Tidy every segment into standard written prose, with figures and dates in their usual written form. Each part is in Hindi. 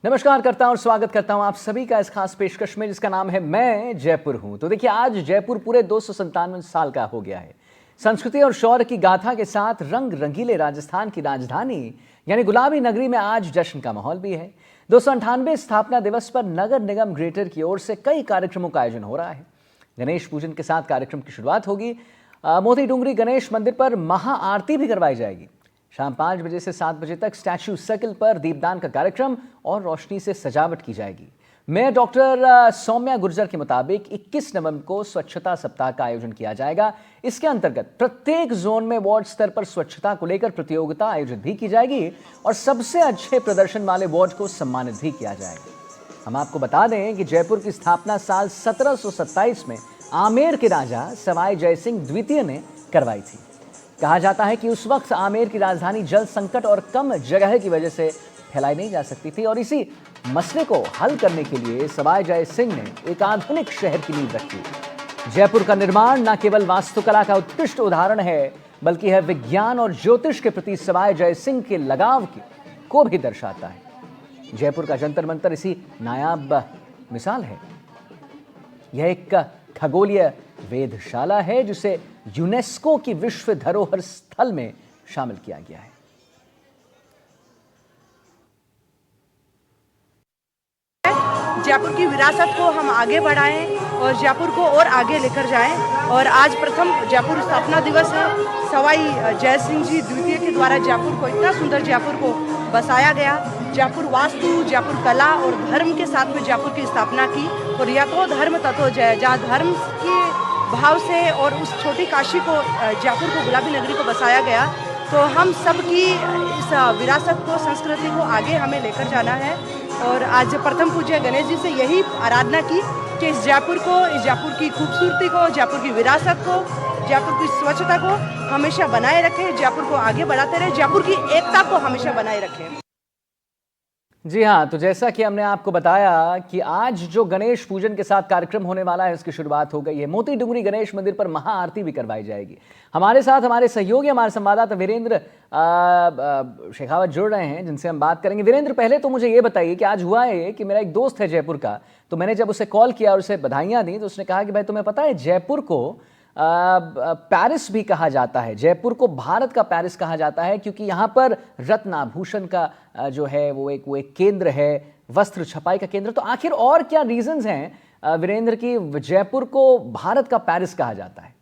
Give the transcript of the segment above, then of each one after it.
नमस्कार करता हूं और स्वागत करता हूं आप सभी का इस खास पेशकश में जिसका नाम है मैं जयपुर हूं। तो देखिए, आज जयपुर पूरे 297 साल का हो गया है। संस्कृति और शौर्य की गाथा के साथ रंग रंगीले राजस्थान की राजधानी यानी गुलाबी नगरी में आज जश्न का माहौल भी है। 298 स्थापना दिवस पर नगर निगम ग्रेटर की ओर से कई कार्यक्रमों का आयोजन हो रहा है। गणेश पूजन के साथ कार्यक्रम की शुरुआत होगी। मोती डूंगरी गणेश मंदिर पर महाआरती भी करवाई जाएगी। शाम 5 बजे से 7 बजे तक स्टैच्यू सर्किल पर दीपदान का कार्यक्रम और रोशनी से सजावट की जाएगी। मेयर डॉक्टर सौम्या गुर्जर के मुताबिक 21 नवंबर को स्वच्छता सप्ताह का आयोजन किया जाएगा। इसके अंतर्गत प्रत्येक जोन में वार्ड स्तर पर स्वच्छता को लेकर प्रतियोगिता आयोजित भी की जाएगी और सबसे अच्छे प्रदर्शन वाले वार्ड को सम्मानित भी किया जाएगा। हम आपको बता दें कि जयपुर की स्थापना साल 1727 में आमेर के राजा सवाई जयसिंह द्वितीय ने करवाई थी। कहा जाता है कि उस वक्त आमेर की राजधानी जल संकट और कम जगह की वजह से फैलाई नहीं जा सकती थी और इसी मसले को हल करने के लिए सवाई जय सिंह ने एक आधुनिक शहर की नींव रखी। जयपुर का निर्माण न केवल वास्तुकला का उत्कृष्ट उदाहरण है बल्कि है विज्ञान और ज्योतिष के प्रति सवाई जय सिंह के लगाव को भी दर्शाता है। जयपुर का जंतर मंतर इसी नायाब मिसाल है। यह एक खगोलीय वेधशाला है जिसे यूनेस्को की विश्व धरोहर स्थल में शामिल किया गया है। जयपुर की विरासत को हम आगे बढ़ाएं और जयपुर को और आगे लेकर जाएं। और आज प्रथम जयपुर स्थापना दिवस है। सवाई जयसिंह जी द्वितीय के द्वारा जयपुर को, इतना सुंदर जयपुर को बसाया गया। जयपुर वास्तु, जयपुर कला और धर्म के साथ में जयपुर की स्थापना की। और यथो धर्म तथो जय, जहाँ धर्म के भाव से और उस छोटी काशी को, जयपुर को, गुलाबी नगरी को बसाया गया। तो हम सब की इस विरासत को, संस्कृति को आगे हमें लेकर जाना है। और आज प्रथम पूज्य गणेश जी से यही आराधना की कि इस जयपुर की खूबसूरती को, जयपुर की विरासत को, जयपुर की स्वच्छता को हमेशा बनाए रखें, जयपुर को आगे बढ़ाते रहे, जयपुर की एकता को हमेशा बनाए रखें। जी हाँ, तो जैसा कि हमने आपको बताया कि आज जो गणेश पूजन के साथ कार्यक्रम होने वाला है उसकी शुरुआत हो गई है। मोती डूंगरी गणेश मंदिर पर महाआरती भी करवाई जाएगी। हमारे साथ हमारे सहयोगी, हमारे संवाददाता वीरेंद्र शेखावत जुड़ रहे हैं जिनसे हम बात करेंगे। वीरेंद्र, पहले तो मुझे ये बताइए कि आज हुआ है कि मेरा एक दोस्त है जयपुर का, तो मैंने जब उसे कॉल किया और उसे बधाइयाँ दी तो उसने कहा कि भाई तुम्हें पता है जयपुर को पेरिस भी कहा जाता है, जयपुर को भारत का पेरिस कहा जाता है क्योंकि यहाँ पर रत्न आभूषण का जो है वो एक केंद्र है, वस्त्र छपाई का केंद्र। तो आखिर और क्या रीजंस हैं वीरेंद्र की जयपुर को भारत का पेरिस कहा जाता है?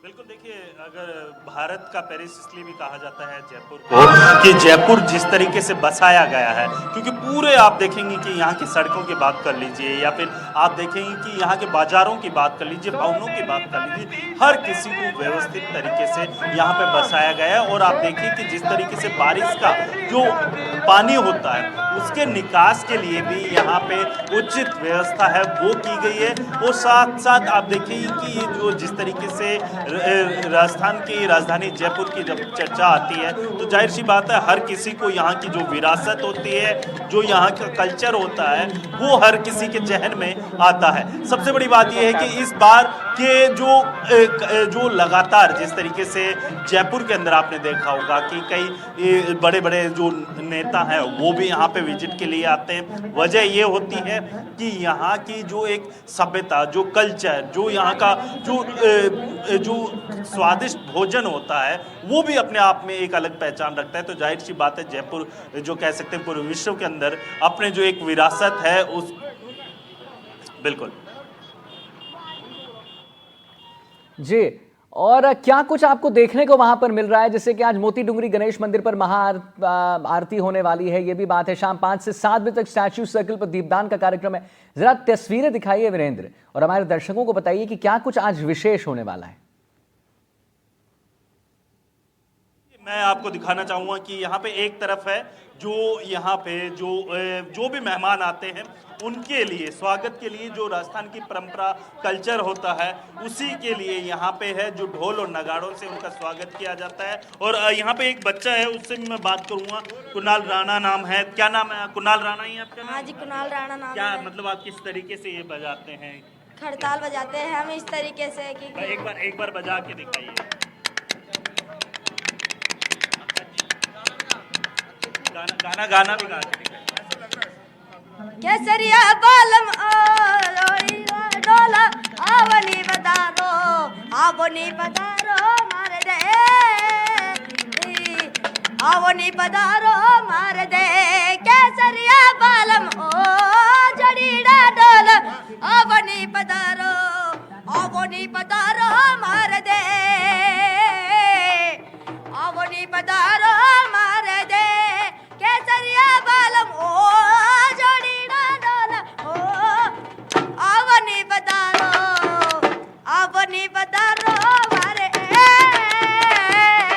बिल्कुल, देखिए, अगर भारत का पेरिस इसलिए भी कहा जाता है जयपुर को कि जयपुर जिस तरीके से बसाया गया है, क्योंकि पूरे आप देखेंगे कि यहाँ की सड़कों की बात कर लीजिए या फिर आप देखेंगे कि यहाँ के बाजारों की बात कर लीजिए, भवनों की बात कर लीजिए, हर किसी को व्यवस्थित तरीके से यहाँ पे बसाया गया है। और आप देखिए कि जिस तरीके से बारिश का जो पानी होता है उसके निकास के लिए भी यहाँ पे उचित व्यवस्था है वो की गई है। और साथ साथ आप देखिए कि ये जो जिस तरीके से राजस्थान की राजधानी जयपुर की जब चर्चा आती है तो जाहिर सी बात है हर किसी को यहाँ की जो विरासत होती है, जो यहाँ का कल्चर होता है, वो हर किसी के जहन में आता है। सबसे बड़ी बात यह है कि इस बार के जो लगातार जिस तरीके से जयपुर के अंदर आपने देखा होगा कि कई बड़े बड़े जो नेता हैं वो भी यहाँ पे विजिट के लिए आते हैं। वजह ये होती है कि यहाँ की जो एक सभ्यता, जो कल्चर, जो यहाँ का जो स्वादिष्ट भोजन होता है वो भी अपने आप में एक अलग पहचान रखता है। तो जाहिर सी बात है जयपुर जो कह सकते हैं पूरे विश्व के अंदर अपने जो एक विरासत है उस बिल्कुल जी। और क्या कुछ आपको देखने को वहां पर मिल रहा है, जैसे कि आज मोती डूंगरी गणेश मंदिर पर आरती होने वाली है, ये भी बात है। शाम 5 से 7 बजे तक स्टैच्यू सर्किल पर दीपदान का कार्यक्रम है। जरा तस्वीरें दिखाइए वीरेंद्र और हमारे दर्शकों को बताइए कि क्या कुछ आज विशेष होने वाला है। मैं आपको दिखाना चाहूँगा कि यहाँ पे एक तरफ है जो यहाँ पे जो भी मेहमान आते हैं उनके लिए स्वागत के लिए जो राजस्थान की परंपरा कल्चर होता है उसी के लिए यहाँ पे है जो ढोल और नगाड़ों से उनका स्वागत किया जाता है। और यहाँ पे एक बच्चा है उससे भी मैं बात करूँगा। कुणाल राणा नाम है, क्या नाम है? कुणाल राणा ही आपका नाम? हाँ जी, कुणाल राणा नाम क्या है। मतलब आप किस तरीके से ये बजाते हैं? खड़ताल बजाते हैं हम इस तरीके से कि एक बार बजा के दिखाइए। गाना गाना भी गा के दिखाइए। केसरिया बालम डोला आवनी पधारो मार दे आवनी पधारो मार दे केसरिया बालम ओ जड़ीड़ा डोला आवनी पधारो मार दे आवनी पधारो मार दे केसरिया बालम ओ जड़ीड़ा डोला ओ आवनी पधारो मारे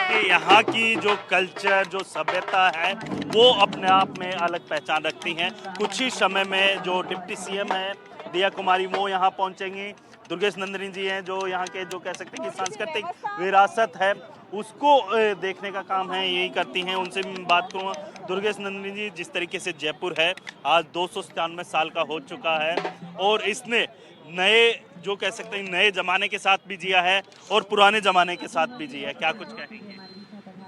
कि यहाँ की जो कल्चर जो सभ्यता है वो अपने आप में अलग पहचान रखती हैं। कुछ ही समय में जो डिप्टी सीएम है दिया कुमारी वो यहाँ पहुँचेंगी। दुर्गेश नंदिनी जी हैं जो यहाँ के जो कह सकते हैं कि सांस्कृतिक विरासत है उसको देखने का काम है, यही करती हैं। उनसे बात करूँ दुर्गेश नंदिनी जी, जिस तरीके से जयपुर है आज 297 साल का हो चुका है और इसने नए जो कह सकते हैं नए जमाने के साथ भी जिया है और पुराने जमाने के साथ भी जिया है, क्या कुछ कहेंगे?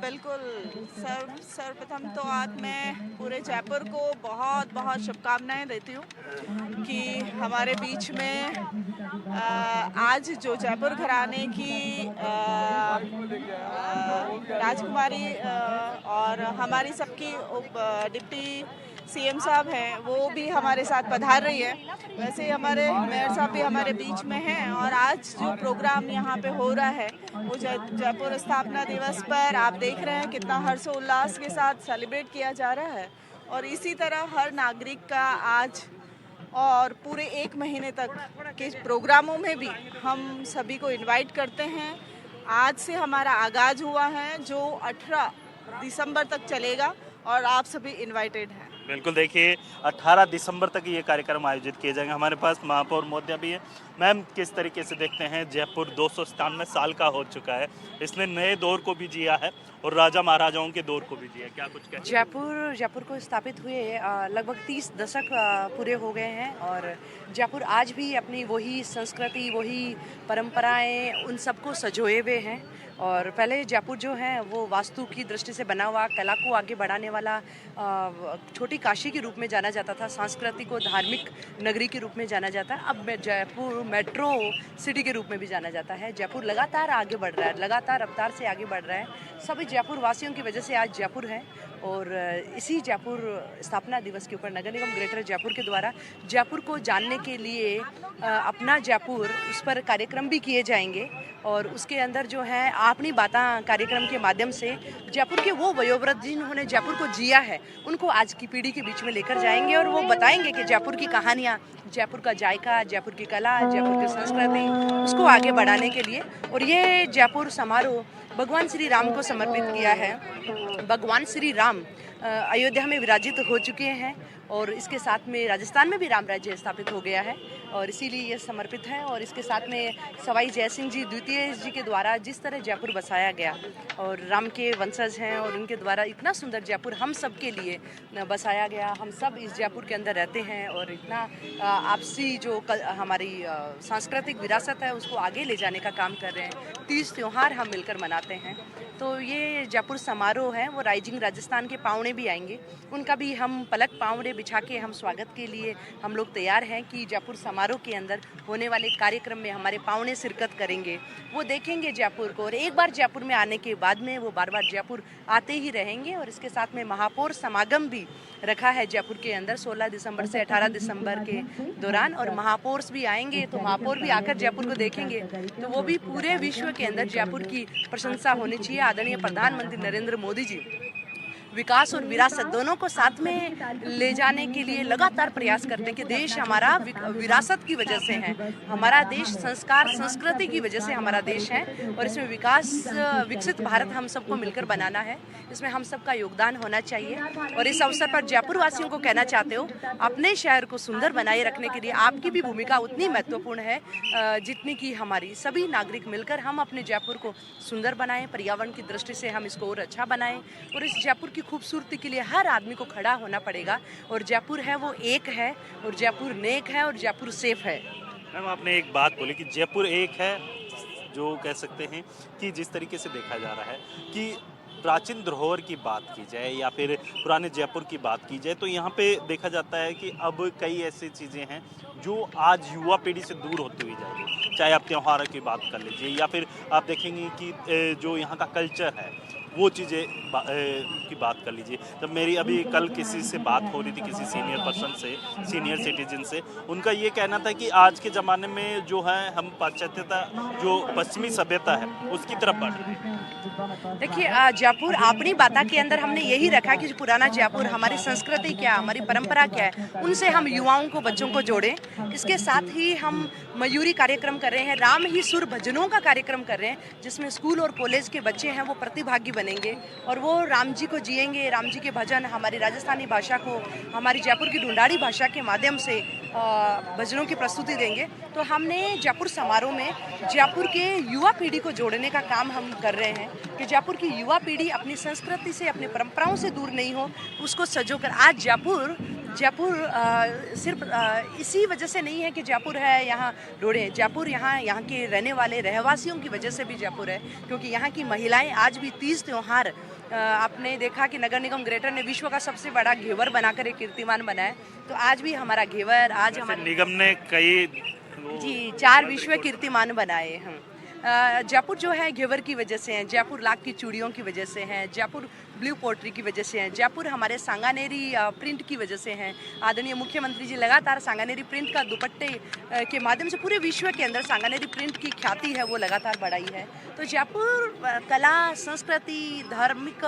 बिल्कुल सर्वप्रथम तो आज मैं पूरे जयपुर को बहुत बहुत शुभकामनाएं देती हूँ कि हमारे बीच में आज जो जयपुर घराने की राजकुमारी और हमारी सबकी डिप्टी सीएम साहब हैं वो भी हमारे साथ पधार रही है। वैसे ही हमारे मेयर साहब भी हमारे बीच में हैं और आज जो प्रोग्राम यहाँ पे हो रहा है वो जयपुर स्थापना दिवस पर आप देख रहे हैं कितना हर्षोल्लास के साथ सेलिब्रेट किया जा रहा है। और इसी तरह हर नागरिक का आज और पूरे 1 महीने तक के प्रोग्रामों में भी हम सभी को इनवाइट करते हैं। आज से हमारा आगाज हुआ है जो 18 दिसंबर तक चलेगा और आप सभी इनवाइटेड हैं। बिल्कुल, देखिए 18 दिसंबर तक ये कार्यक्रम आयोजित किए जाएंगे। हमारे पास महापौर महोदया भी है। मैम, किस तरीके से देखते हैं जयपुर 297 साल का हो चुका है, इसने नए दौर को भी जिया है और राजा महाराजाओं के दौर को भी जिया, क्या कुछ कहें? जयपुर को स्थापित हुए लगभग 30 दशक पूरे हो गए हैं और जयपुर आज भी अपनी वही संस्कृति वही परंपराएं उन सबको संजोए हुए हैं। और पहले जयपुर जो है वो वास्तु की दृष्टि से बना हुआ कला को आगे बढ़ाने वाला छोटी काशी के रूप में जाना जाता था, सांस्कृतिक और धार्मिक नगरी के रूप में जाना जाता है। अब जयपुर मेट्रो सिटी के रूप में भी जाना जाता है। जयपुर लगातार आगे बढ़ रहा है, लगातार रफ्तार से आगे बढ़ रहा है। सभी जयपुर वासियों की वजह से आज जयपुर है और इसी जयपुर स्थापना दिवस के ऊपर नगर निगम ग्रेटर जयपुर के द्वारा जयपुर को जानने के लिए अपना जयपुर उस पर कार्यक्रम भी किए जाएंगे और उसके अंदर जो है आपनी बातें कार्यक्रम के माध्यम से जयपुर के वो वयोवृद्ध जिन्होंने जयपुर को जिया है उनको आज की पीढ़ी के बीच में लेकर जाएंगे और वो बताएंगे कि जयपुर की कहानियाँ, जयपुर का जायका, जयपुर की कला, जयपुर की संस्कृति उसको आगे बढ़ाने के लिए। और ये जयपुर समारोह भगवान श्री राम को समर्पित किया है। भगवान श्री राम अयोध्या में विराजित हो चुके हैं और इसके साथ में राजस्थान में भी राम राज्य स्थापित हो गया है और इसीलिए ये समर्पित है। और इसके साथ में सवाई जयसिंह जी द्वितीय जी के द्वारा जिस तरह जयपुर बसाया गया और राम के वंशज हैं और उनके द्वारा इतना सुंदर जयपुर हम सब के लिए बसाया गया, हम सब इस जयपुर के अंदर रहते हैं और इतना आपसी जो हमारी सांस्कृतिक विरासत है उसको आगे ले जाने का काम कर रहे हैं। 30 त्यौहार हम मिलकर मनाते हैं। तो ये जयपुर समारोह है वो राइजिंग राजस्थान के पावड़े भी आएंगे, उनका भी हम पलक पावड़े बिछा के हम स्वागत के लिए हम लोग तैयार हैं कि जयपुर समारोह के अंदर होने वाले कार्यक्रम में हमारे पावड़े शिरकत करेंगे, वो देखेंगे जयपुर को और एक बार जयपुर में आने के बाद में वो बार बार जयपुर आते ही रहेंगे। और इसके साथ में महापौर समागम भी रखा है जयपुर के अंदर 16 दिसंबर से 18 दिसंबर के दौरान और महापौर भी आएंगे तो महापौर भी आकर जयपुर को देखेंगे तो वो भी पूरे विश्व के अंदर जयपुर की प्रशंसा होनी चाहिए। आदरणीय प्रधानमंत्री नरेंद्र मोदी जी विकास और विरासत दोनों को साथ में ले जाने के लिए लगातार प्रयास करते हैं कि देश हमारा विरासत की वजह से है, हमारा देश संस्कार संस्कृति की वजह से हमारा देश है और इसमें विकसित भारत हम सबको मिलकर बनाना है, इसमें हम सबका योगदान होना चाहिए। और इस अवसर पर जयपुर वासियों को कहना चाहते हो अपने शहर को सुंदर बनाए रखने के लिए आपकी भी भूमिका उतनी महत्वपूर्ण है जितनी कि हमारी। सभी नागरिक मिलकर हम अपने जयपुर को सुंदर बनाएं, पर्यावरण की दृष्टि से हम इसको और अच्छा बनाएं और इस जयपुर की खूबसूरती के लिए हर आदमी को खड़ा होना पड़ेगा। और जयपुर है वो एक है और जयपुर नेक है और जयपुर सेफ है। मैम, आपने एक बात बोली कि जयपुर एक है, जो कह सकते हैं कि जिस तरीके से देखा जा रहा है कि प्राचीन धरोहर की बात की जाए या फिर पुराने जयपुर की बात की जाए तो यहाँ पे देखा जाता है कि अब कई ऐसी चीज़ें हैं जो आज युवा पीढ़ी से दूर होती हुई जा रही है। चाहे आप त्योहारों की बात कर लीजिए या फिर आप देखेंगे कि जो यहाँ का कल्चर है वो चीज़ें की बात कर लीजिए। जब मेरी अभी कल किसी से बात हो रही थी, किसी सीनियर पर्सन से, सीनियर सिटीजन से, उनका ये कहना था कि आज के ज़माने में जो है हम पाश्चात्यता, जो पश्चिमी सभ्यता है उसकी तरफ बढ़ रहे हैं। देखिए जयपुर अपनी बाता के अंदर हमने यही रखा कि जो पुराना जयपुर, हमारी संस्कृति क्या, हमारी परंपरा क्या है, उनसे हम युवाओं को, बच्चों को जोड़ें। इसके साथ ही हम मयूरी कार्यक्रम कर रहे हैं, राम ही सुर भजनों का कार्यक्रम कर रहे हैं, जिसमें स्कूल और कॉलेज के बच्चे हैं वो प्रतिभागी बनेंगे और वो राम जी को जिएंगे, राम जी के भजन, हमारी राजस्थानी भाषा को, हमारी जयपुर की ढूंढाड़ी भाषा के माध्यम से भजनों की प्रस्तुति देंगे। तो हमने जयपुर समारोह में जयपुर के युवा पीढ़ी को जोड़ने का काम हम कर रहे हैं कि जयपुर की युवा पीढ़ी अपनी संस्कृति से, अपनी परंपराओं से दूर नहीं हो, उसको सजोकर। आज जयपुर सिर्फ इसी वजह से नहीं है कि जयपुर है यहाँ रोडे, जयपुर यहाँ के रहने वाले रहवासियों की वजह से भी जयपुर है, क्योंकि यहाँ की महिलाएं आज भी तीज त्योहार, आपने देखा कि नगर निगम ग्रेटर ने विश्व का सबसे बड़ा घेवर बनाकर एक कीर्तिमान बनाया, तो आज भी हमारा घेवर, आज हमारे निगम ने कई जी 4 विश्व कीर्तिमान बनाए हैं। जयपुर जो है घेवर की वजह से है, जयपुर लाख की चूड़ियों की वजह से है, जयपुर ब्लू पोट्री की वजह से है, जयपुर हमारे सांगानेरी प्रिंट की वजह से है। आदरणीय मुख्यमंत्री जी लगातार सांगानेरी प्रिंट का दुपट्टे के माध्यम से पूरे विश्व के अंदर सांगानेरी प्रिंट की ख्याति है वो लगातार बढ़ाई है। तो जयपुर कला, संस्कृति, धार्मिक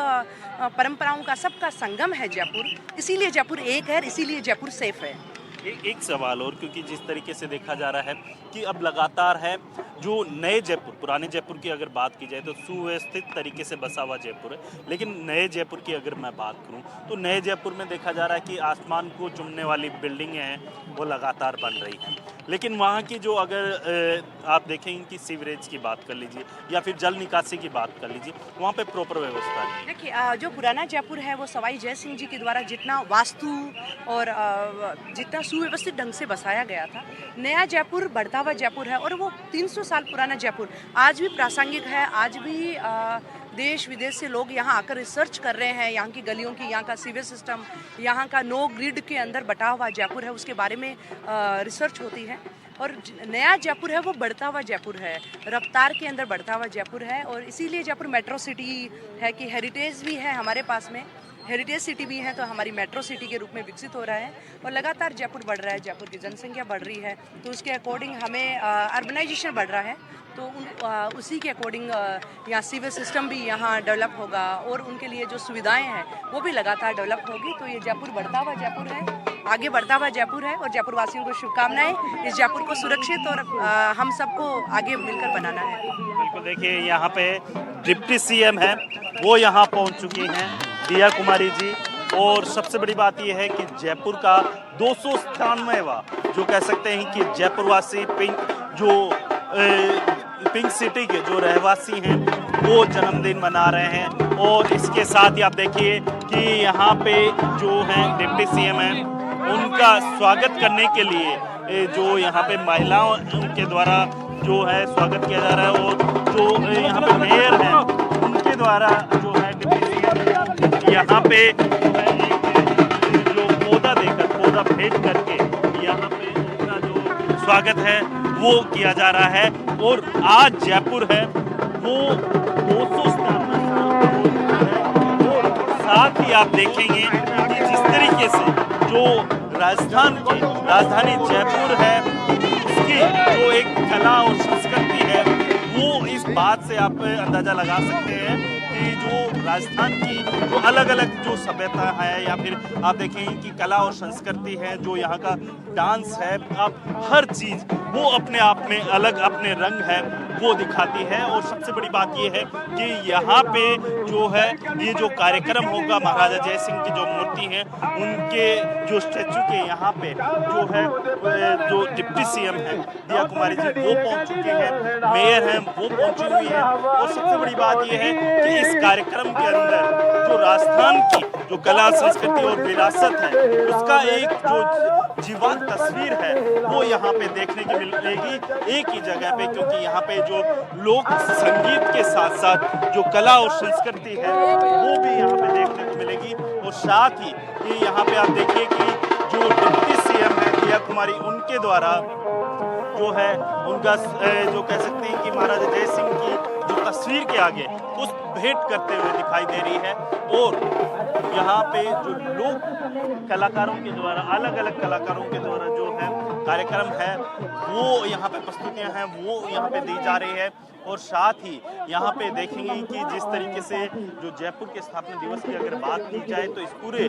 परंपराओं का सबका संगम है जयपुर, इसीलिए जयपुर एक है, इसीलिए जयपुर सेफ है। एक सवाल और, क्योंकि जिस तरीके से देखा जा रहा है कि अब लगातार है जो नए जयपुर, पुराने जयपुर की अगर बात की जाए तो सुव्यवस्थित तरीके से बसा हुआ जयपुर है, लेकिन नए जयपुर की अगर मैं बात करूं तो नए जयपुर में देखा जा रहा है कि आसमान को चूमने वाली बिल्डिंगें हैं वो लगातार बन रही हैं, लेकिन वहाँ की जो अगर आप देखेंगे कि सीवरेज की बात कर लीजिए या फिर जल निकासी की बात कर लीजिए, वहाँ पे प्रॉपर व्यवस्था नहीं है। देखिए जो पुराना जयपुर है वो सवाई जय सिंह जी के द्वारा जितना वास्तु और जितना सुव्यवस्थित ढंग से बसाया गया था, नया जयपुर बढ़ता हुआ जयपुर है और वो 300 साल पुराना जयपुर आज भी प्रासंगिक है। आज भी देश विदेश से लोग यहाँ आकर रिसर्च कर रहे हैं, यहाँ की गलियों की, यहाँ का सीवेज सिस्टम, यहाँ का नो ग्रिड के अंदर बटा हुआ जयपुर है, उसके बारे में रिसर्च होती है। और नया जयपुर है वो बढ़ता हुआ जयपुर है, रफ्तार के अंदर बढ़ता हुआ जयपुर है, और इसीलिए जयपुर मेट्रो सिटी है कि हेरिटेज भी है हमारे पास में, हेरिटेज सिटी भी है, तो हमारी मेट्रो सिटी के रूप में विकसित हो रहा है और लगातार जयपुर बढ़ रहा है, जयपुर की जनसंख्या बढ़ रही है, तो उसके अकॉर्डिंग हमें अर्बनाइजेशन बढ़ रहा है, तो उसी के अकॉर्डिंग यहाँ सीवेज सिस्टम भी यहाँ डेवलप होगा और उनके लिए जो सुविधाएं हैं वो भी लगातार डेवलप होगी। तो ये जयपुर बढ़ता हुआ जयपुर है, आगे बढ़ता हुआ जयपुर है और जयपुर वासियों को शुभकामनाएं, इस जयपुर को सुरक्षित और हम सबको आगे मिलकर बनाना है। बिल्कुल, देखिए यहाँ पे डिप्टी सीएम है वो यहाँ पहुँच चुकी हैं, दिया कुमारी जी, और सबसे बड़ी बात यह है कि जयपुर का 297वां जो कह सकते हैं कि जयपुरवासी पिंक सिटी के जो रहवासी हैं वो जन्मदिन मना रहे हैं। और इसके साथ ही आप देखिए कि यहाँ पे जो हैं डिप्टी सीएम हैं उनका स्वागत करने के लिए जो यहाँ पे महिलाओं के द्वारा जो है स्वागत किया जा रहा है, और जो यहाँ पे मेयर हैं उनके द्वारा जो है डिप्टी सीएम यहाँ पे जो पौधा देकर, पौधा भेंट करके यहाँ पे उनका जो स्वागत है वो किया जा रहा है। और आज जयपुर है वो 297 है, और साथ ही आप देखेंगे कि जिस तरीके से जो राजस्थान की राजधानी जयपुर है उसकी जो एक कला और संस्कृति है वो इस बात से आप अंदाजा लगा सकते हैं कि जो राजस्थान की जो अलग अलग जो सभ्यता है या फिर आप देखें कि कला और संस्कृति है, जो यहाँ का डांस है, अब हर चीज़ वो अपने आप में अलग अपने रंग है वो दिखाती है। और सबसे बड़ी बात ये है कि यहाँ पे जो है ये जो कार्यक्रम होगा, महाराजा जय सिंह की जो मूर्ति है उनके जो स्टैचू के यहाँ पे जो है जो डिप्टी सीएम है दिया कुमारी जी वो पहुँच चुके हैं, मेयर हैं वो पहुँची हुई है। और सबसे बड़ी बात ये है कि इस कार्यक्रम के अंदर जो राजस्थान की जो कला, संस्कृति और विरासत है उसका एक जो जीवंत तस्वीर है वो यहाँ पे देखने की मिलेगी एक ही जगह पे, क्योंकि यहाँ पे जो लोक संगीत के साथ साथ जो कला और संस्कृति है वो भी यहाँ पे देखने को मिलेगी। और साथ ही ये यहाँ पे आप देखिए कि जो डिप्टी सीएम है दिया कुमारी, उनके द्वारा जो है उनका जो कह सकते हैं कि महाराजा जय सिंह की जो तस्वीर के आगे पुष्प भेंट करते हुए दिखाई दे रही है। और यहाँ पे जो लोग कलाकारों के द्वारा, अलग अलग कलाकारों के द्वारा जो है कार्यक्रम है वो यहाँ पे प्रस्तुतियाँ हैं वो यहाँ पे दी जा रही है। और साथ ही यहाँ पे देखेंगे कि जिस तरीके से जो जयपुर के स्थापना दिवस की अगर बात की जाए तो इस पूरे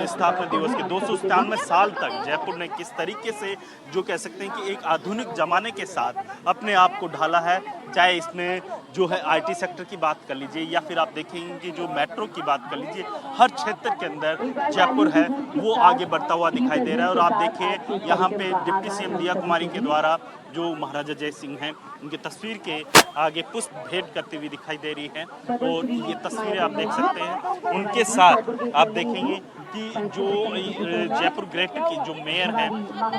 स्थापना दिवस के 297 साल तक जयपुर ने किस तरीके से जो कह सकते हैं कि एक आधुनिक जमाने के साथ अपने आप को ढाला है। चाहे इसमें जो है आईटी सेक्टर की बात कर लीजिए या फिर आप देखेंगे कि जो मेट्रो की बात कर लीजिए, हर क्षेत्र के अंदर जयपुर है वो आगे बढ़ता हुआ दिखाई दे रहा है। और आप देखिए यहाँ पे डिप्टी सीएम दिया कुमारी के द्वारा जो महाराजा जय सिंह हैं उनकी तस्वीर के आगे पुष्प भेंट करती हुई दिखाई दे रही है। और ये तस्वीरें आप देख सकते हैं। उनके साथ आप देखेंगे कि जो जयपुर ग्रेटर की जो मेयर हैं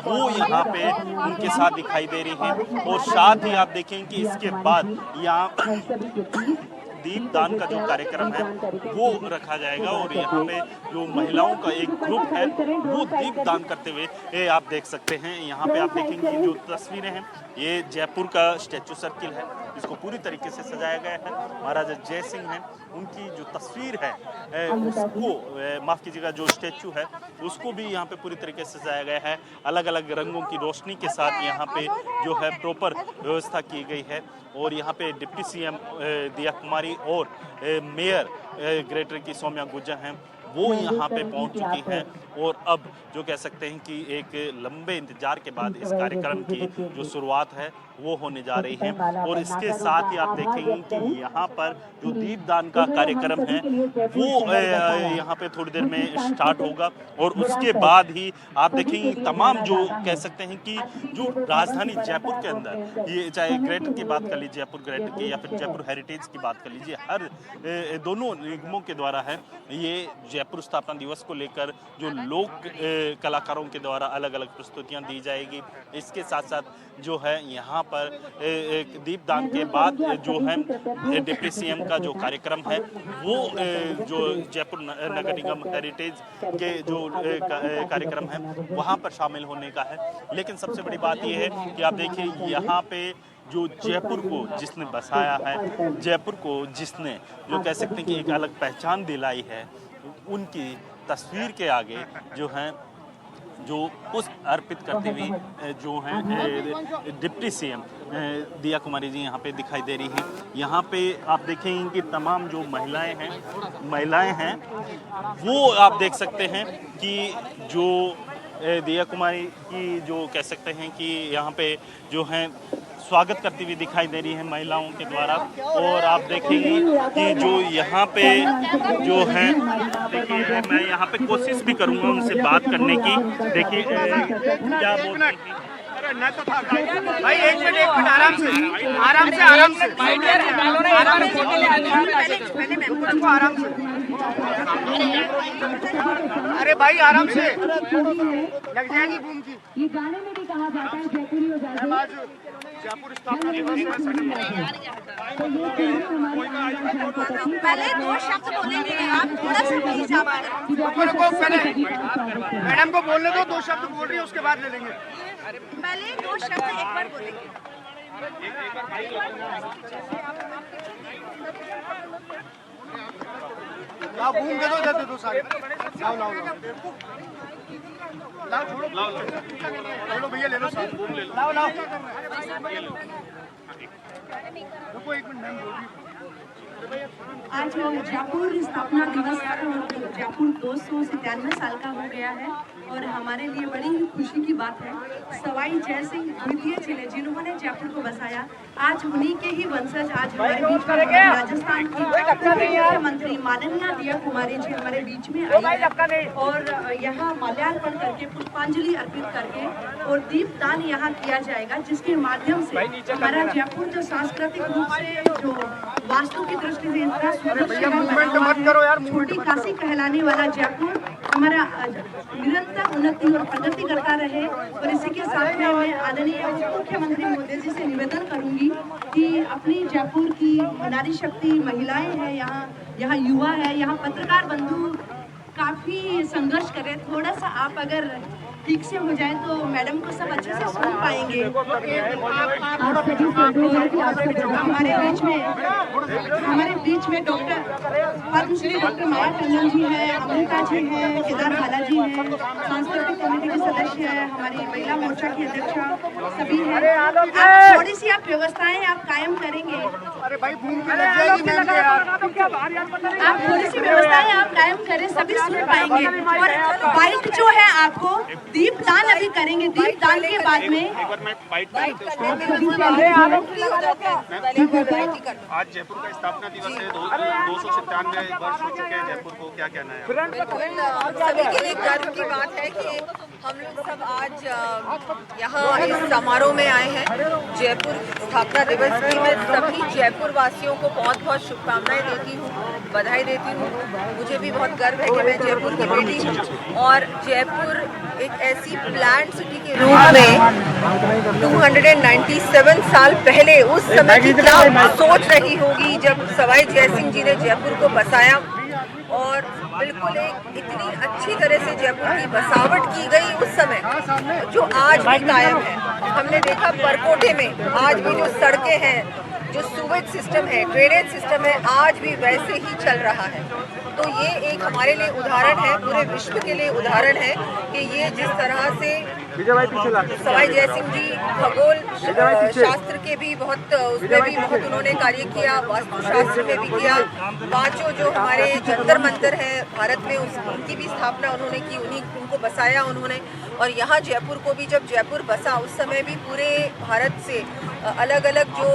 वो यहाँ पे उनके साथ दिखाई दे रही हैं। और साथ ही आप देखेंगे कि इसके बाद यहाँ दीपदान का जो कार्यक्रम है वो रखा जाएगा। और यहाँ पे जो महिलाओं का एक ग्रुप है वो दीपदान करते हुए आप देख सकते हैं। यहाँ पे आप देखेंगे जो तस्वीरें हैं ये जयपुर का स्टैचू सर्किल है, इसको पूरी तरीके से सजाया गया है। महाराजा जय सिंह हैं उनकी जो तस्वीर है उसको माफ़ कीजिएगा जो स्टैचू है उसको भी यहाँ पे पूरी तरीके से सजाया गया है। अलग अलग रंगों की रोशनी के साथ यहाँ पे जो है प्रॉपर व्यवस्था की गई है। और यहाँ पे डिप्टी सीएम दिया कुमारी और मेयर ग्रेटर की सौम्या गुर्जर हैं वो यहाँ पे पहुँच चुकी हैं। और अब जो कह सकते हैं कि एक लंबे इंतजार के बाद इस कार्यक्रम की जो शुरुआत है वो होने जा रही है। और इसके साथ ही आप देखेंगे कि यहाँ पर जो दीपदान का कार्यक्रम है वो यहाँ पे थोड़ी देर में स्टार्ट होगा। और उसके बाद ही आप देखेंगे तमाम जो कह सकते हैं कि जो राजधानी जयपुर के अंदर ये चाहे ग्रेटर की बात कर लीजिए, जयपुर ग्रेटर की या फिर जयपुर हेरिटेज की बात कर लीजिए, हर दोनों निगमों के द्वारा है ये जयपुर स्थापना दिवस को लेकर जो लोक कलाकारों के द्वारा अलग अलग प्रस्तुतियां दी जाएगी। इसके साथ साथ जो है यहाँ पर दीपदान के बाद जो है डिप्टी सीएम का जो कार्यक्रम है वो जो जयपुर नगर निगम हेरिटेज के जो कार्यक्रम है वहाँ पर शामिल होने का है। लेकिन सबसे बड़ी बात यह है कि आप देखिए यहाँ पे जो जयपुर को जिसने बसाया है, जयपुर को जिसने जो कह सकते हैं कि एक अलग पहचान दिलाई है, उनकी तस्वीर के आगे जो हैं जो पुष्प अर्पित करते हुए जो हैं डिप्टी सीएम दिया कुमारी जी यहाँ पे दिखाई दे रही हैं। यहाँ पे आप देखेंगे कि तमाम जो महिलाएं हैं वो आप देख सकते हैं कि जो दिया कुमारी की जो कह सकते हैं कि यहाँ पे जो हैं स्वागत करती हुई दिखाई दे रही है महिलाओं के द्वारा। और आप देखेंगे कि जो यहाँ पे जो है देखिए मैं यहाँ पे कोशिश भी करूँगा उनसे बात करने की। देखिए क्या बोलते हैं भाई एक मिनट आराम से अरे भाई आराम से लग जाएगी बूम की। ये गाने में भी कहा जाता है जयपुरी हो जाता है। जयपुर स्थापना दिवस पहले दो शब्द बोलेंगे आप, थोड़ा सा प्लीज आप मैडम को बोलने दो, 2 शब्द बोल रही है उसके बाद ले लेंगे। पहले दो शब्द एक बार बोलेंगे। लाओ बूम दे दो, इधर दे दो सारे। लाओ लाओ लाओ छोड़ो भैया, ले लो सारे बूम ले लो। लाओ लाओ रुको एक मिनट, मैम बोल रही हूँ। आज जयपुर स्थापना दिवस जयपुर 297 साल का हो गया है और हमारे लिए बड़ी ही खुशी की बात है। सवाई जय सिंह द्वितीय जिले जिन्होंने जयपुर को बसाया, आज उन्हीं के ही वंशज आज हमारे बीच में राजस्थान की मुख्यमंत्री माननीय दिया कुमारी जी हमारे बीच में आई और यहाँ माल्यार्पण करके पुष्पांजलि अर्पित करके और दीपदान यहाँ किया जाएगा, जिसके माध्यम से हमारा जयपुर जो सांस्कृतिक रूप से जो वास्तु की दृष्टि से इतना सुंदर छोटी काशी कहलाने वाला जयपुर हमारा निरंतर उन्नति और प्रगति करता रहे। और इसी के साथ में मैं आदरणीय उप मुख्यमंत्री महोदय जी से निवेदन करूंगी कि अपनी जयपुर की नारी शक्ति महिलाएं हैं, यहाँ युवा है, यहाँ पत्रकार बंधु काफी संघर्ष कर रहे हैं। थोड़ा सा आप अगर ठीक से हो जाए तो मैडम को सब अच्छे से सुन पाएंगे। हमारे बीच में डॉक्टर पद्मश्री डॉक्टर माया टंडन जी है, अमृता जी है, केदार भाला जी है, सांस्कृतिक कमेटी के सदस्य है, हमारी महिला मोर्चा की अध्यक्षा सभी है। आप थोड़ी सी आप व्यवस्थाएं आप कायम करेंगे, आप थोड़ी सी व्यवस्थाएं आप कायम करें, सभी सुन पाएंगे। और बाइक जो है आपको दीपदान अभी करेंगे, दीपदान के बाद में आज जयपुर का स्थापना दिवस है, 297 वर्ष हो चुके हैं जयपुर को, क्या कहना है? सभी के लिए गर्व की बात है कि हम लोग सब आज यहाँ इस समारोह में आए हैं। जयपुर स्थापना दिवस की मैं सभी जयपुर वासियों को बहुत बहुत शुभकामनाएं देती हूँ, बधाई देती हूँ। मुझे भी बहुत गर्व है कि मैं जयपुर की बेटी हूँ और जयपुर एक ऐसी प्लान सिटी के रूप में 297 साल पहले उस समय की क्या सोच रही होगी जब सवाई जयसिंह जी ने जयपुर को बसाया और बिल्कुल एक इतनी अच्छी तरह से जयपुर की बसावट की गई उस समय जो आज भी कायम है। हमने देखा परकोटे में आज भी जो सड़कें हैं, जो सूवेज सिस्टम है, ड्रेनेज सिस्टम है, आज भी वैसे ही चल रहा है। तो ये एक हमारे लिए उदाहरण है, पूरे विश्व के लिए उदाहरण है कि ये जिस तरह से सवाई जयसिंह जी खगोल शास्त्र के भी बहुत उसमें भी बहुत उन्होंने कार्य किया, वास्तुशास्त्र में भी किया। पांचों जो हमारे जंतर मंतर है भारत में उनकी भी स्थापना उन्होंने की, उनको बसाया उन्होंने। और यहाँ जयपुर को भी जब जयपुर बसा उस समय भी पूरे भारत से अलग अलग जो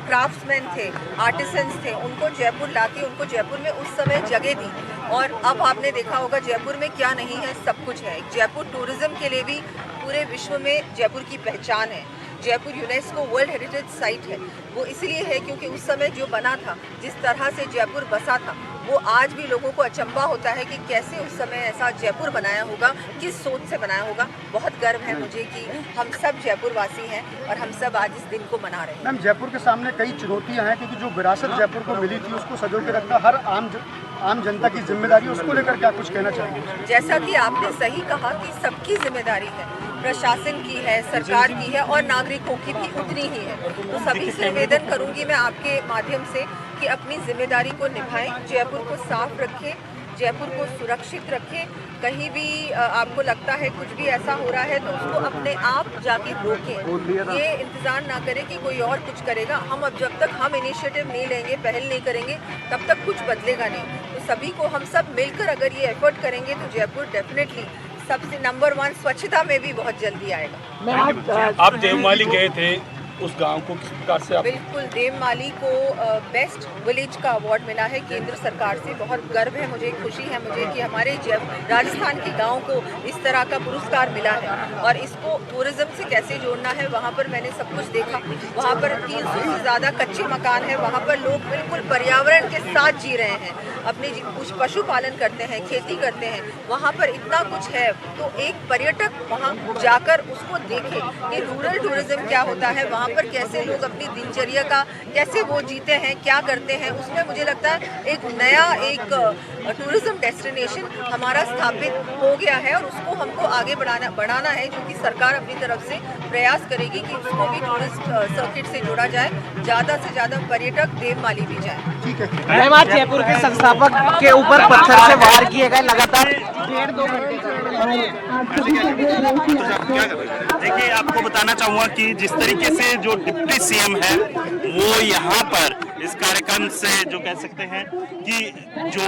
क्राफ्ट्समैन थे, आर्टिसंस थे, उनको जयपुर लाके उनको जयपुर में उस समय जगह दी। और अब आपने देखा होगा जयपुर में क्या नहीं है, सब कुछ है। जयपुर टूरिज्म के लिए भी पूरे विश्व में जयपुर की पहचान है। Jaipur UNESCO world heritage site है। वो इसलिए है क्योंकि उस समय जो बना था, जिस तरह से जयपुर बसा था, वो आज भी लोगों को अचंभा होता है कि कैसे उस समय ऐसा जयपुर बनाया होगा, किस सोच से बनाया होगा। बहुत गर्व है मुझे कि हम सब जयपुर वासी हैं और हम सब आज इस दिन को मना रहे हैं। मैम, जयपुर के सामने कई चुनौतियां हैं क्योंकि जो विरासत जयपुर को मिली थी उसको सजो के रखना हर आम जनता की जिम्मेदारी, उसको लेकर क्या कुछ कहना चाहेंगे? जैसा कि आपने सही कहा कि सबकी जिम्मेदारी है, प्रशासन की है, सरकार की है और नागरिकों की भी उतनी ही है। तो सभी से निवेदन करूंगी मैं आपके माध्यम से कि अपनी जिम्मेदारी को निभाएं, जयपुर को साफ रखें, जयपुर को सुरक्षित रखें। कहीं भी आपको लगता है कुछ भी ऐसा हो रहा है तो उसको अपने आप जाके रोकें। ये इंतज़ार ना करें कि कोई और कुछ करेगा। हम अब जब तक हम इनिशिएटिव नहीं लेंगे, पहल नहीं करेंगे, तब तक कुछ बदलेगा नहीं। तो सभी को हम सब मिलकर अगर ये एफर्ट करेंगे तो जयपुर डेफिनेटली सबसे नंबर 1 स्वच्छता में भी बहुत जल्दी आएगा। आप देवमाली गए थे, उस गांव को किस प्रकार से आप? बिल्कुल, देवमाली को बेस्ट विलेज का अवार्ड मिला है केंद्र सरकार से। बहुत गर्व है मुझे, खुशी है मुझे कि हमारे राजस्थान के गांव को इस तरह का पुरस्कार मिला है। और इसको टूरिज्म से कैसे जोड़ना है, वहाँ पर मैंने सब कुछ देखा। वहाँ पर 300 से ज़्यादा कच्चे मकान हैं, वहाँ पर लोग बिल्कुल पर्यावरण के साथ जी रहे हैं, अपने कुछ पशुपालन करते हैं, खेती करते हैं। वहाँ पर इतना कुछ है तो एक पर्यटक वहाँ जाकर उसको देखे कि रूरल टूरिज्म क्या होता है, वहाँ पर कैसे लोग अपनी दिनचर्या का कैसे वो जीते हैं, क्या करते हैं। उसमें मुझे लगता है एक नया एक टूरिज्म डेस्टिनेशन हमारा स्थापित हो गया है और उसको हमको आगे बढ़ाना है, जो कि सरकार अपनी तरफ से प्रयास करेगी कि उसको भी टूरिस्ट सर्किट से जोड़ा जाए, ज़्यादा से ज़्यादा पर्यटक देवमाली भी जाए। ठीक है मैम, आज जयपुर के संस्थापक के ऊपर पत्थर से वार किए गए लगातार 1.5-2 घंटे। देखिए, आपको बताना चाहूँगा कि जिस तरीके से जो डिप्टी सीएम है वो यहाँ पर इस कार्यक्रम से जो कह सकते हैं कि जो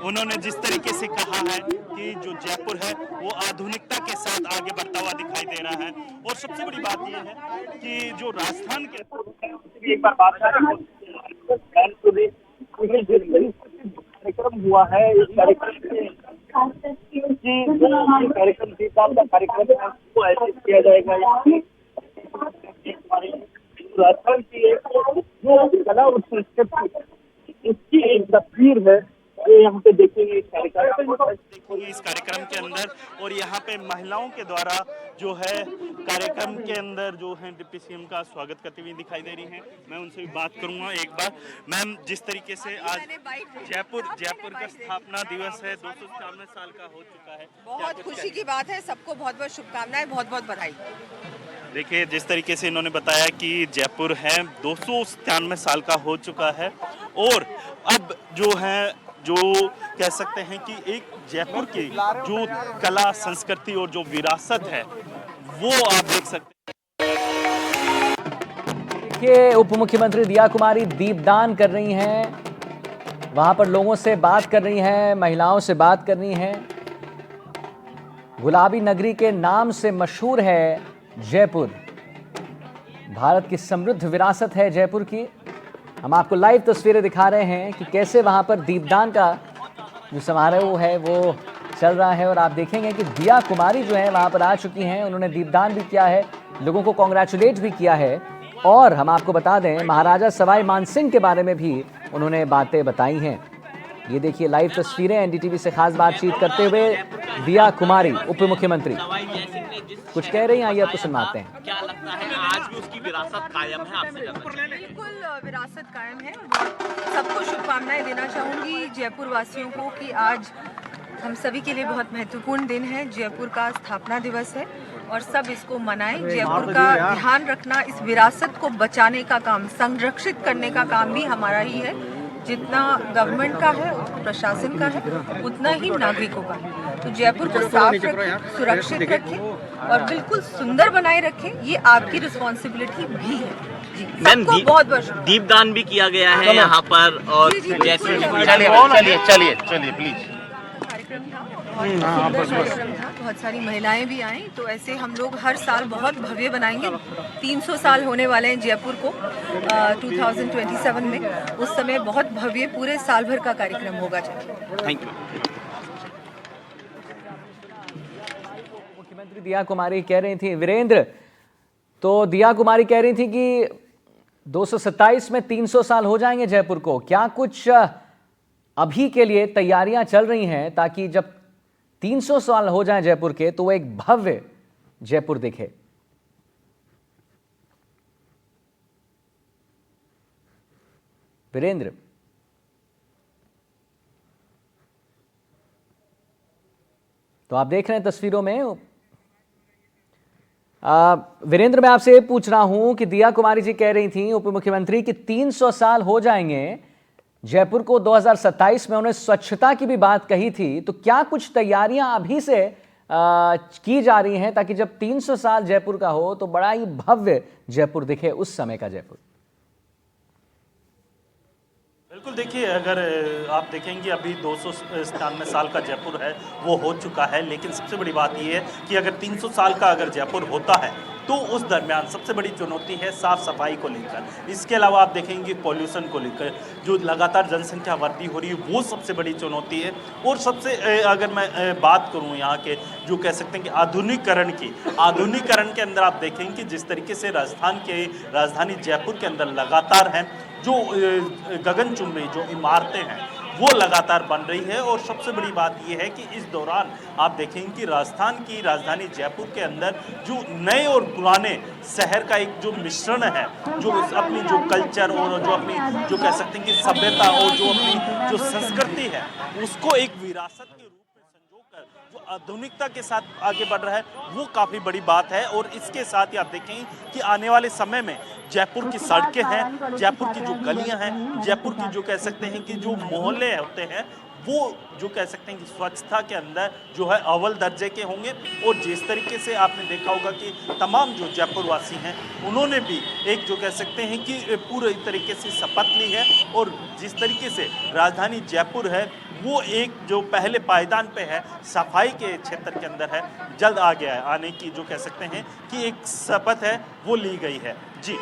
उन्होंने जिस तरीके से कहा है कि जो जयपुर है वो आधुनिकता के साथ आगे बढ़ता हुआ दिखाई दे रहा है। और सबसे बड़ी बात ये है कि जो राजस्थान के एक बार बात कार्यक्रम हुआ है, इस कार्यक्रम दीपदान का कार्यक्रम है वो ऐसे किया जाएगा। राजस्थान की जो कला और संस्कृति उसकी एक तस्वीर है यहाँ पे देखेंगे इस कार्यक्रम के अंदर, और यहाँ पे महिलाओं के द्वारा जो है कार्यक्रम के अंदर जो है डिप्टी सीएम का स्वागत करती हुई दिखाई दे रही हैं। मैं उनसे भी बात करूंगा एक बार। मैम, जिस तरीके से आज जयपुर का स्थापना दिवस है, 297 साल का हो चुका है, बहुत खुशी की बात है। सबको बहुत बहुत शुभकामनाएं, बहुत बहुत बधाई। देखिए, जिस तरीके से इन्होंने बताया कि जयपुर है 297 साल का हो चुका है, और अब जो है जो कह सकते हैं कि एक जयपुर की जो कला संस्कृति और जो विरासत है वो आप देख सकते हैं। देखिए, उप मुख्यमंत्री दिया कुमारी दीपदान कर रही हैं, वहां पर लोगों से बात कर रही हैं, महिलाओं से बात कर रही हैं। गुलाबी नगरी के नाम से मशहूर है जयपुर, भारत की समृद्ध विरासत है जयपुर की। हम आपको लाइव तस्वीरें दिखा रहे हैं कि कैसे वहां पर दीपदान का जो समारोह है वो चल रहा है, और आप देखेंगे कि दिया कुमारी जो है वहां पर आ चुकी हैं। उन्होंने दीपदान भी किया है, लोगों को कॉन्ग्रेचुलेट भी किया है, और हम आपको बता दें महाराजा सवाई मानसिंह के बारे में भी उन्होंने बातें बताई हैं। ये देखिए लाइव तस्वीरें, एनडीटीवी से खास बातचीत करते हुए दिया कुमारी उप मुख्यमंत्री कुछ कह रही हैं, आइए आपको सुनवाते हैं। क्या लगता है आज भी उसकी विरासत कायम है? आपसे बिल्कुल विरासत कायम है। सबको शुभकामनाएं देना चाहूँगी जयपुर वासियों को कि आज हम सभी के लिए बहुत महत्वपूर्ण दिन है। जयपुर का स्थापना दिवस है और सब इसको मनाएं। जयपुर का ध्यान रखना, इस विरासत को बचाने का काम, संरक्षित करने का काम भी हमारा ही है। जितना गवर्नमेंट का है, प्रशासन का है, उतना ही नागरिकों का है। तो जयपुर को साफ रखें, सुरक्षित रखें और बिल्कुल सुंदर बनाए रखें, ये आपकी रिस्पॉन्सिबिलिटी भी है। मैम, बहुत बहुत दीपदान भी किया गया है यहाँ पर, और जैसे चलिए प्लीज। कार्यक्रम था, बहुत सुंदर कार्यक्रम था, बहुत सारी महिलाएं भी आई। तो ऐसे हम लोग हर साल बहुत भव्य बनाएंगे। 300 साल होने वाले हैं जयपुर को 2027 में, उस समय बहुत भव्य पूरे साल भर का कार्यक्रम होगा। Thank you. मुख्यमंत्री दिया कुमारी कह रही थी, वीरेंद्र, तो दिया कुमारी कह रही थी कि 227 में 300 साल हो जाएंगे जयपुर को। क्या कुछ अभी के लिए तैयारियां चल रही हैं ताकि जब 300 साल हो जाएं जयपुर के तो वो एक भव्य जयपुर दिखे? वीरेंद्र, तो आप देख रहे हैं तस्वीरों में। वीरेंद्र, मैं आपसे पूछ रहा हूं कि दिया कुमारी जी कह रही थी उप मुख्यमंत्री कि 300 साल हो जाएंगे जयपुर को 2027 में, उन्होंने स्वच्छता की भी बात कही थी। तो क्या कुछ तैयारियां अभी से की जा रही हैं ताकि जब 300 साल जयपुर का हो तो बड़ा ही भव्य जयपुर दिखे, उस समय का जयपुर? बिल्कुल, देखिए, अगर आप देखेंगे अभी 297 साल का जयपुर है वो हो चुका है, लेकिन सबसे बड़ी बात ये है कि अगर 300 साल का अगर जयपुर होता है तो उस दरमियान सबसे बड़ी चुनौती है साफ़ सफाई को लेकर। इसके अलावा आप देखेंगे पॉल्यूशन को लेकर जो लगातार जनसंख्या वृद्धि हो रही है वो सबसे बड़ी चुनौती है। और सबसे अगर मैं बात करूं यहाँ के जो कह सकते हैं कि आधुनिकीकरण के अंदर आप देखेंगे कि जिस तरीके से राजधानी जयपुर के अंदर लगातार हैं जो गगनचुंबी जो इमारतें हैं वो लगातार बन रही है। और सबसे बड़ी बात यह है कि इस दौरान आप देखेंगे कि राजधानी जयपुर के अंदर जो नए और पुराने शहर का एक जो मिश्रण है, जो अपनी जो कल्चर और जो अपनी जो कह सकते हैं कि सभ्यता और जो अपनी जो संस्कृति है उसको एक विरासत के रूप में संजोकर जो आधुनिकता के साथ आगे बढ़ रहा है वो काफ़ी बड़ी बात है। और इसके साथ ही आप देखेंगे कि आने वाले समय में जयपुर की सड़कें हैं, जयपुर की जो गलियां हैं, जयपुर की जो कह सकते हैं कि जो मोहल्ले होते हैं वो जो कह सकते हैं कि स्वच्छता के अंदर जो है अव्वल दर्जे के होंगे। और जिस तरीके से आपने देखा होगा कि तमाम जो जयपुर वासी हैं उन्होंने भी एक जो कह सकते हैं कि पूरे तरीके से शपथ ली है। और जिस तरीके से राजधानी जयपुर है वो एक जो पहले पायदान पे है, सफाई के क्षेत्र के अंदर है, जल्द आ गया है आने की जो कह सकते हैं कि एक शपथ है वो ली गई है। जी।